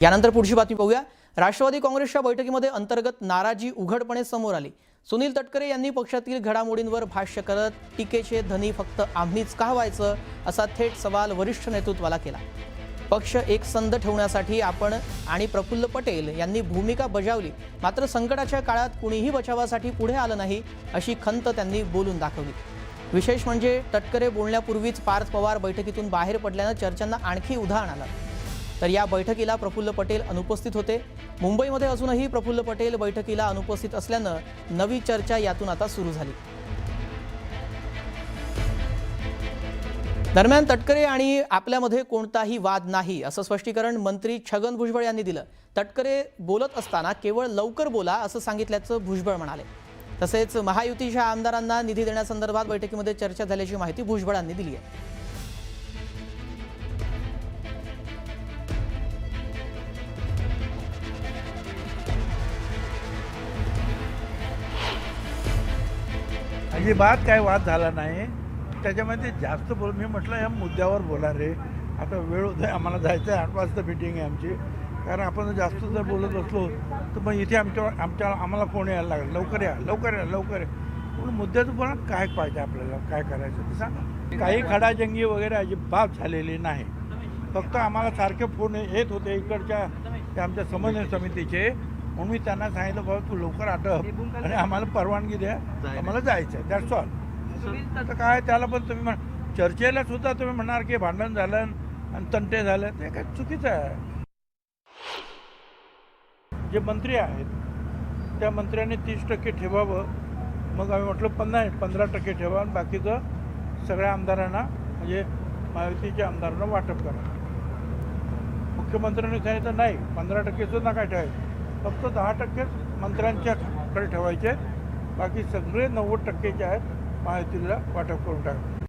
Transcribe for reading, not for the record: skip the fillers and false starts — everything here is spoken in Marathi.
यानंतर पुढची बातमी पाहूया। राष्ट्रवादी काँग्रेसच्या बैठकीमध्ये अंतर्गत नाराजी उघडपणे समोर आली। सुनील तटकरे यांनी पक्षातील घडामोडींवर भाष्य करत टीकेचे धनी फक्त आम्हीच का व्हायचं असा थेट सवाल वरिष्ठ नेतृत्वाला केला। पक्ष एकसंध ठेवण्यासाठी आपण आणि प्रफुल्ल पटेल यांनी भूमिका बजावली, मात्र संकटाच्या काळात कुणीही बचावासाठी पुढे आलं नाही अशी खंत त्यांनी बोलून दाखवली। विशेष म्हणजे तटकरे बोलण्यापूर्वीच पार्थ पवार बैठकीतून बाहेर पडल्याने चर्चांना आणखी उधाण आलं। तर या बैठकीला प्रफुल्ल पटेल अनुपस्थित होते। मुंबईमध्ये अजूनही प्रफुल्ल पटेल बैठकीला अनुपस्थित असल्याने नवी चर्चा यातून आता सुरू झाली। दरम्यान तटकरे आणि आपल्यामध्ये कोणताही वाद नाही असं स्पष्टीकरण मंत्री छगन भुजबळ यांनी दिलं। तटकरे बोलत असताना केवळ लवकर बोला असं सांगितल्याचं भुजबळ म्हणाले। तसेच महायुतीच्या आमदारांना निधी देण्यासंदर्भात बैठकीमध्ये चर्चा झाल्याची माहिती भुजबळांनी दिली आहे। अजिबात काय वाद झाला नाही। त्याच्यामध्ये जास्त बोल मी म्हटलं या मुद्द्यावर बोला रे, आता वेळ होत आहे, आम्हाला जायचं आहे, 8 वाजता मीटिंग आहे आमची। कारण आपण जास्त जर बोलत असलो तर मग इथे आम्हाला फोन यायला लागेल, लवकर या लवकर या लवकर या। म्हणून मुद्द्याचं बोला, काय पाहिजे आपल्याला, काय करायचं ते सांगा। काही खडाजंगी वगैरे अजिबात झालेली नाही। फक्त आम्हाला सारखे फोन येत होते इकडच्या ते आमच्या समन्वय समितीचे, म्हणून मी त्यांना सांगितलं बाबा तू लवकर आटप आणि आम्हाला परवानगी द्या, आम्हाला जायचं आहे, दॅट्स ऑल। तर काय त्याला पण तुम्ही चर्चेला सुद्धा तुम्ही म्हणणार की भांडण झालं आणि तंटे झालं, ते काय चुकीचं आहे। जे मंत्री आहेत त्या मंत्र्यांनी 30% ठेवावं, मग आम्ही म्हटलं 15% ठेवा आणि बाकीचं सगळ्या आमदारांना म्हणजे महायुतीच्या आमदारांना वाटप करा। मुख्यमंत्र्यांनी सांगितलं नाही 15% सुद्धा काय ठेवायचं, फक्त 10% मंत्र्यांच्याकडे ठेवायचे, बाकी सगळे 90% जे आहेत महायुतीला वाटप करून टाका।